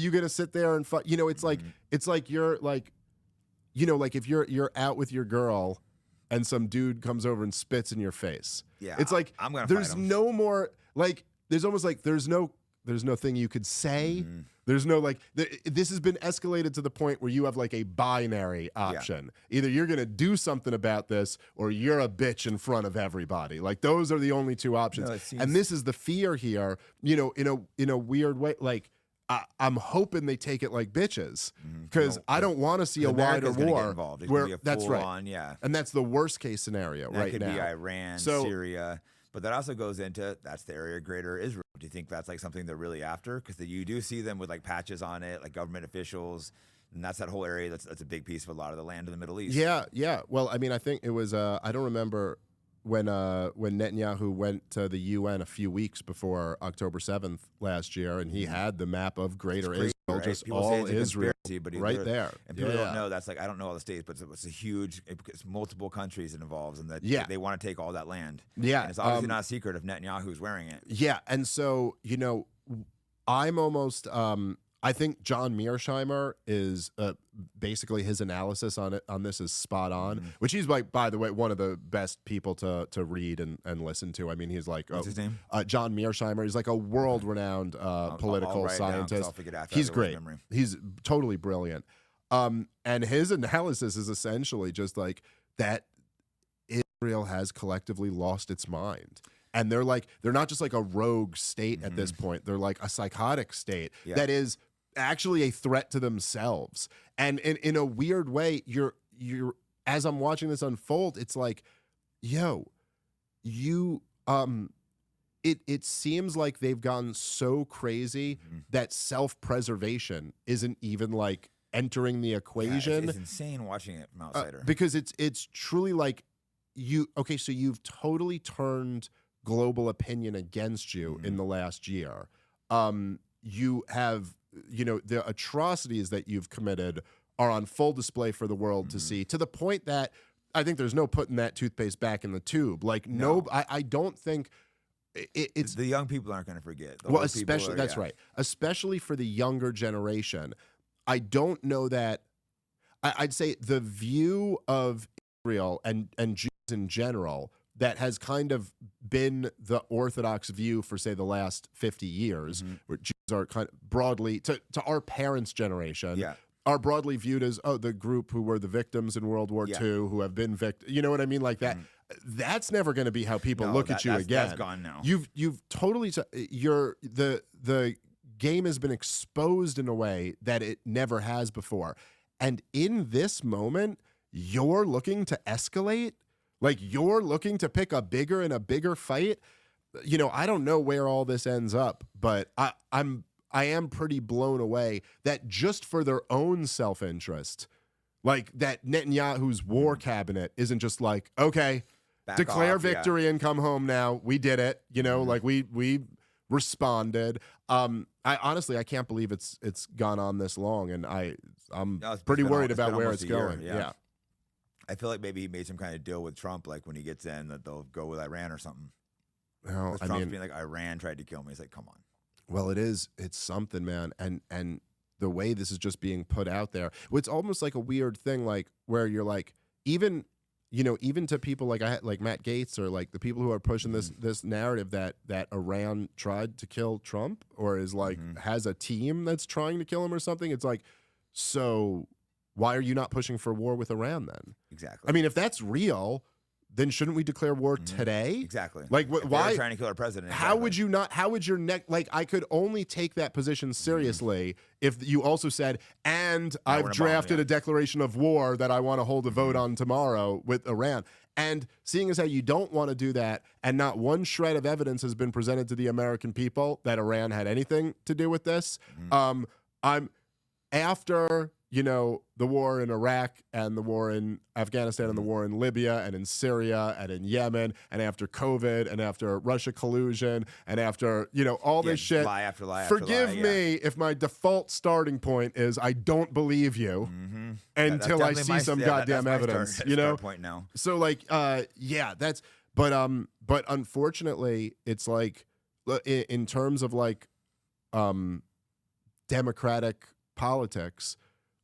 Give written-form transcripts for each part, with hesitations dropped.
you gonna sit there and you know, it's like you're like, you know, like if you're out with your girl and some dude comes over and spits in your face. Yeah, It's like I'm gonna there's fight him. no more like there's almost like there's no thing you could say. There's no like this has been escalated to the point where you have like a binary option. Either you're gonna do something about this or you're a bitch in front of everybody. Like those are the only two options. And this is the fear here, you know, in a weird way. Like I'm hoping they take it like bitches because I don't want to see a wider war where that's right. And that's the worst case scenario right now. That could be Iran, Syria. But that also goes into that's the area of Greater Israel. Do you think that's like something they're really after? Because you do see them with like patches on it, like government officials, and that's that whole area. That's a big piece of a lot of the land in the Middle East. Yeah. Well, I mean, I think it was. I don't remember when Netanyahu went to the UN a few weeks before October 7th last year, and he had the map of Greater Israel, right? just People all Israel, but right there. And people don't know that's like I don't know all the states, but it's a huge. It's multiple countries it involves, and that they want to take all that land. Yeah, and it's obviously not a secret if Netanyahu's wearing it. Yeah, and so you know, I'm almost. I think John Mearsheimer is basically his analysis on this is spot on, which he's like, by the way, one of the best people to read and listen to. I mean, he's like, what's his name? John Mearsheimer. He's like a world-renowned political scientist. He's great. He's totally brilliant. And his analysis is essentially just like that Israel has collectively lost its mind. And they're not just like a rogue state at this point. They're like a psychotic state that is actually a threat to themselves. And in a weird way, you're as I'm watching this unfold, it's like, yo, it seems like they've gone so crazy that self-preservation isn't even like entering the equation. It's insane watching it from outsider. Because it's truly like so you've totally turned global opinion against you in the last year. You have, you know, the atrocities that you've committed are on full display for the world to see, to the point that I think there's no putting that toothpaste back in the tube. Like, I don't think it's the young people aren't going to forget. Well, especially that's right. Especially for the younger generation. I don't know that I'd say the view of Israel and Jews in general that has kind of been the orthodox view for, say, the last 50 years, where Jews are kind of broadly, to our parents' generation, are broadly viewed as, the group who were the victims in World War II, who have been victims. You know what I mean? Like that. That's never going to be how people look at you again. That's gone now. You've totally, the game has been exposed in a way that it never has before. And in this moment, you're looking to escalate. Like you're looking to pick a bigger and a bigger fight. You know, I don't know where all this ends up, but I am pretty blown away that just for their own self-interest, like that Netanyahu's war cabinet isn't just like, okay, declare victory and come home now. We did it. You know, like we responded. I honestly can't believe it's gone on this long, and I'm pretty worried about where it's going. Yeah. I feel like maybe he made some kind of deal with Trump, like when he gets in, that they'll go with Iran or something. Well, Trump's being like, Iran tried to kill me. He's like, come on. Well, it's something, man. And the way this is just being put out there, it's almost like a weird thing, like where you're like, even to people like Matt Gaetz or like the people who are pushing this narrative that Iran tried to kill Trump or is like has a team that's trying to kill him or something. It's like, so why are you not pushing for war with Iran then? Exactly. I mean, if that's real, then shouldn't we declare war today? Exactly. Like, why they're trying to kill our president? How would you not? How would your neck? Like, I could only take that position seriously if you also said, "And I've drafted a declaration of war that I want to hold a vote on tomorrow with Iran." And seeing as how you don't want to do that, and not one shred of evidence has been presented to the American people that Iran had anything to do with this, I'm after. You know, the war in Iraq and the war in Afghanistan and the war in Libya and in Syria and in Yemen and after COVID and after Russia collusion and after, you know, all this shit. Lie after lie Forgive me if my default starting point is I don't believe you until I see some goddamn evidence, you know? Point now. So like, that's, but unfortunately it's like, in terms of like, democratic politics,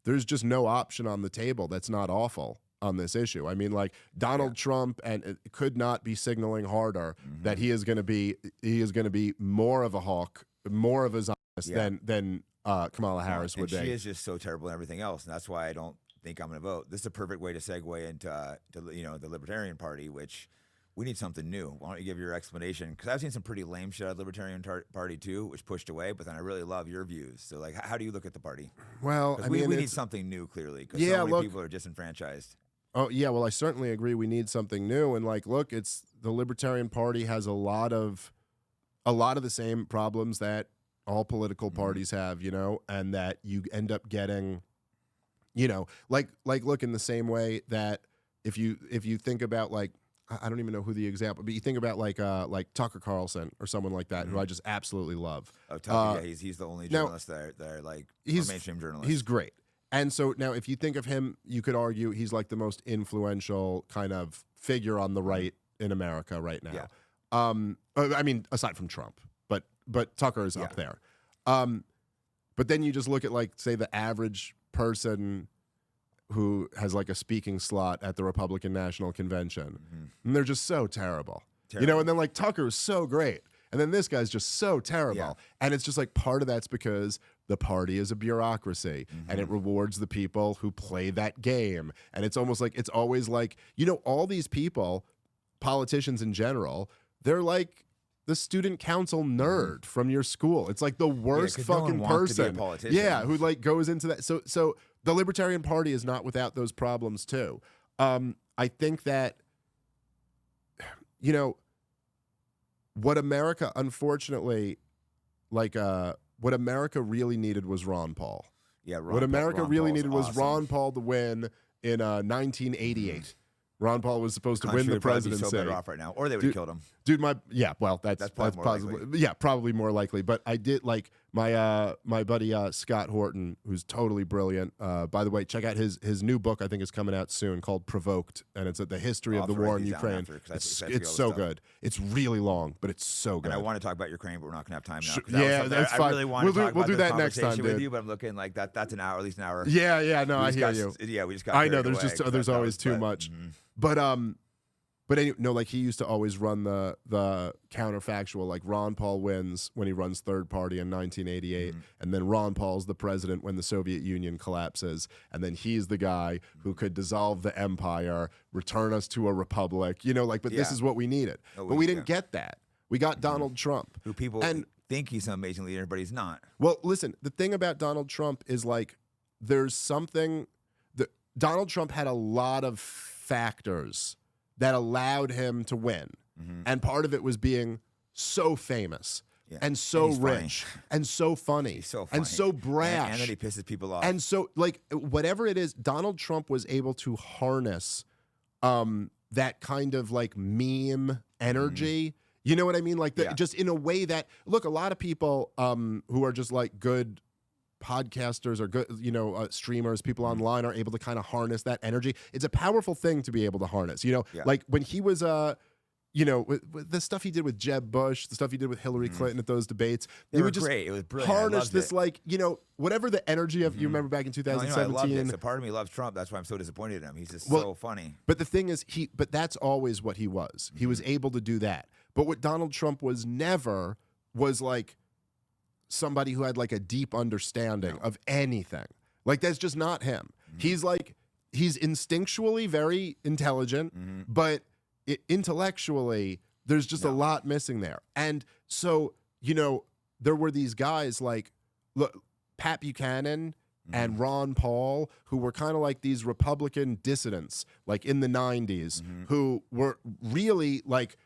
there's just no option on the table that's not awful on this issue. I mean, like Donald Trump and it could not be signaling harder that he is going to be more of a hawk, more of a Zionist than Kamala Harris would be. She is just so terrible in everything else, and that's why I don't think I'm going to vote. This is a perfect way to segue into the Libertarian Party, which we need something new. Why don't you give your explanation? Because I've seen some pretty lame shit out of the Libertarian Party too, which pushed away. But then I really love your views. So like, how do you look at the party? Well, I mean, we need something new, clearly, because so many people are disenfranchised. Oh yeah, well I certainly agree. We need something new, and like, look, it's the Libertarian Party has a lot of the same problems that all political parties have, and that you end up getting, like look, in the same way that if you think about, like, I don't even know who the example, but you think about like Tucker Carlson or someone like that, who I just absolutely love. Oh, Tucker, he's the only journalist that are like mainstream journalist. He's great. And so now if you think of him, you could argue he's like the most influential kind of figure on the right in America right now. Yeah. I mean, aside from Trump, but Tucker is up there. But then you just look at, like, say, the average person who has like a speaking slot at the Republican National Convention, and they're just so terrible. And then like Tucker is so great, and then this guy's just so terrible, and it's just like part of that's because the party is a bureaucracy, and it rewards the people who play that game, and it's almost like it's always like, all these people, politicians in general, they're like the student council nerd from your school. It's like the worst fucking person. Who like goes into that. So the Libertarian Party is not without those problems too. I think that, what America, unfortunately, like what America really needed was Ron Paul. Yeah, what America really needed was Ron Paul to win in 1988. Ron Paul was supposed to win the presidency. So better off right now, or they would have killed him. Dude, that's probably more likely. But I did like my buddy Scott Horton, who's totally brilliant. By the way, check out his new book. I think is coming out soon, called Provoked, and it's the history of the war in Ukraine. It's so good. It's really long, but it's so good. And I want to talk about Ukraine, but we're not going to have time now. That's fine. I really want to talk about do that next time, with you, but I'm looking like that's an hour, at least an hour. Yeah. No, I hear you. Yeah, we just got. I know. There's always too much. But anyway, no, like he used to always run the counterfactual, like Ron Paul wins when he runs third party in 1988, and then Ron Paul's the president when the Soviet Union collapses, and then he's the guy who could dissolve the empire, return us to a republic, but this is what we needed. But we didn't get that. We got Donald Trump. Who people think he's an amazing leader, but he's not. Well, listen, the thing about Donald Trump is like there's something that Donald Trump had a lot of factors that allowed him to win. And part of it was being so famous and so rich and so funny, and so brash. And that he pisses people off. And so, like, whatever it is, Donald Trump was able to harness that kind of like meme energy. You know what I mean? Like, just in a way that, look, a lot of people who are just like good podcasters or good, streamers, people online are able to kind of harness that energy. It's a powerful thing to be able to harness, like when he was, with the stuff he did with Jeb Bush, the stuff he did with Hillary Clinton at those debates, it was great. It was brilliant. Harness this, like, whatever the energy of, you remember back in 2017. I loved it. So part of me loves Trump. That's why I'm so disappointed in him. He's just so funny. But the thing is, but that's always what he was. He was able to do that. But what Donald Trump was never was like somebody who had like a deep understanding of anything. Like, that's just not him. He's instinctually very intelligent, but intellectually there's just a lot missing there. And so, there were these guys like Pat Buchanan and Ron Paul, who were kind of like these Republican dissidents, like in the 90s, who were really like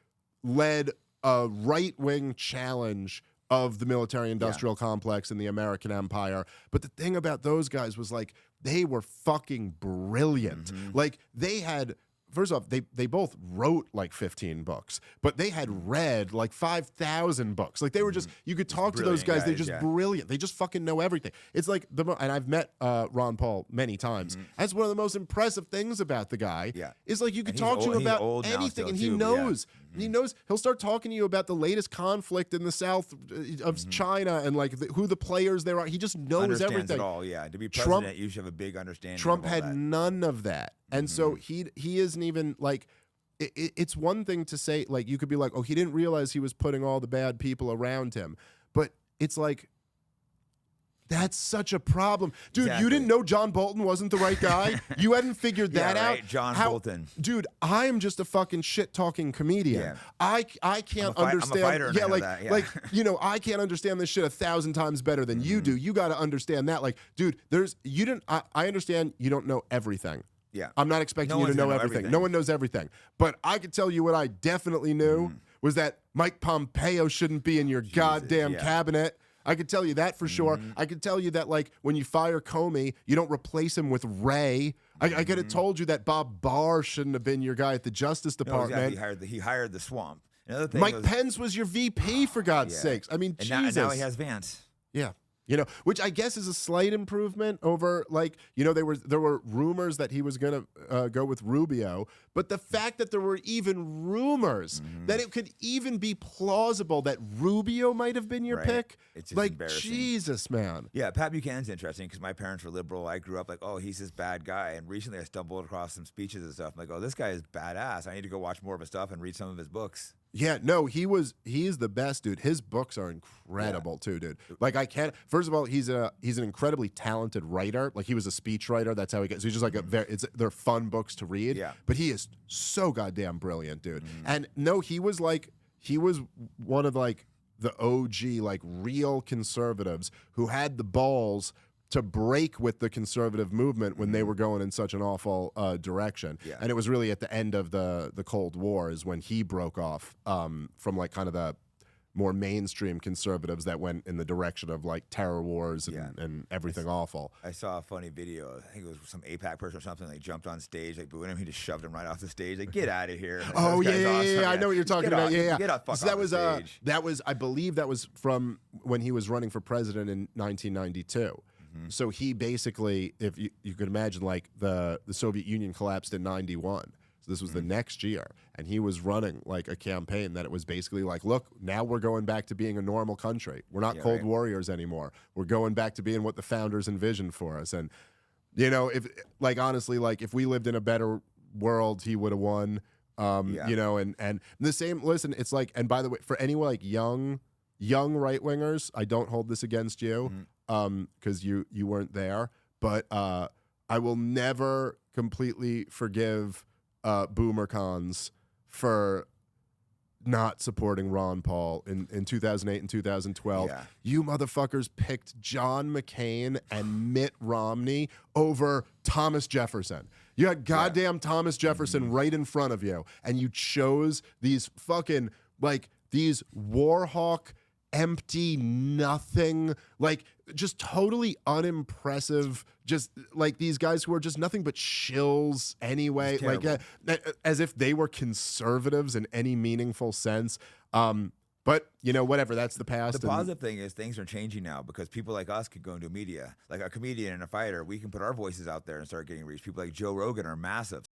led a right-wing challenge of the military-industrial complex in the American empire. But the thing about those guys was, like, they were fucking brilliant. Like, they had, first off, they both wrote like 15 books, but they had read like 5,000 books. Like, they were just, you could talk to those guys. They're just brilliant. They just fucking know everything. It's like, and I've met Ron Paul many times. That's one of the most impressive things about the guy. Is like, you could talk to him about anything, and he knows. He knows, he'll start talking to you about the latest conflict in the south of China and like who the players there are. He just knows Understands everything. it all, yeah. To be president, you should have a big understanding. Trump of all had that. none of that. And so he isn't even like, it's one thing to say, like, you could be like, oh, he didn't realize he was putting all the bad people around him. But it's like, that's such a problem. Dude, Exactly. you didn't know John Bolton wasn't the right guy? You hadn't figured that Yeah, out? right, John Bolton. Dude, I am just a fucking shit-talking comedian. Yeah. I can't understand. I'm a fighter and I know like, that, yeah. like, you know, I can't understand this shit 1,000 times better than you do. You got to understand that. Like, dude, I understand you don't know everything. Yeah. I'm not expecting you to know everything. No one knows everything. But I could tell you what I definitely knew was that Mike Pompeo shouldn't be in your goddamn cabinet. I could tell you that for sure. I could tell you that, like, when you fire Comey, you don't replace him with Wray. I could have told you that Bob Barr shouldn't have been your guy at the Justice Department. No, exactly. He hired the swamp. Another thing Mike Pence was your VP, for God's sakes. I mean, and Jesus. now he has Vance. Yeah. You know, which I guess is a slight improvement over, like, you know, there were rumors that he was going to go with Rubio, but the fact that there were even rumors that it could even be plausible that Rubio might have been your pick, It's just like, embarrassing. Jesus, man. Yeah, Pat Buchanan's interesting because my parents were liberal. I grew up like, oh, he's this bad guy. And recently I stumbled across some speeches and stuff. I'm like, oh, this guy is badass. I need to go watch more of his stuff and read some of his books. Yeah, no, he is the best, dude. His books are incredible too, dude. Like, I can't. First of all, he's an incredibly talented writer. Like, he was a speech writer. That's how he gets. So he's just like they're fun books to read. Yeah. But he is so goddamn brilliant, dude. And no, he was one of like the OG, like, real conservatives who had the balls to break with the conservative movement when they were going in such an awful direction. Yeah. And it was really at the end of the Cold War is when he broke off from, like, kind of the more mainstream conservatives that went in the direction of, like, terror wars and everything awful. I saw a funny video. I think it was some AIPAC person or something. They jumped on stage, like, booing him. He just shoved him right off the stage. Like, get out of here. Like, Oh, this guy's awesome. yeah. I know what you're talking about. Yeah. Get off, fuck So off the stage. that was, I believe that was from when he was running for president in 1992. So he basically, if you could imagine, like, the Soviet Union collapsed in 91. So this was the next year. And he was running, like, a campaign that it was basically like, look, now we're going back to being a normal country. We're not cold warriors anymore. We're going back to being what the founders envisioned for us. And, you know, if, like, honestly, like, if we lived in a better world, he would have won. You know, and the same, listen, it's like, and by the way, for any, like, young right-wingers, I don't hold this against you, because you weren't there, but I will never completely forgive Boomer Cons for not supporting Ron Paul in 2008 and 2012. Yeah. You motherfuckers picked John McCain and Mitt Romney over Thomas Jefferson. You had goddamn Thomas Jefferson right in front of you, and you chose these fucking, like, these Warhawk, empty, nothing, like, just totally unimpressive, just like these guys who are just nothing but shills anyway, like, as if they were conservatives in any meaningful sense. But, you know, whatever, that's the past. The positive thing is things are changing now because people like us could go into media. Like a comedian and a fighter, we can put our voices out there and start getting reached. People like Joe Rogan are massive.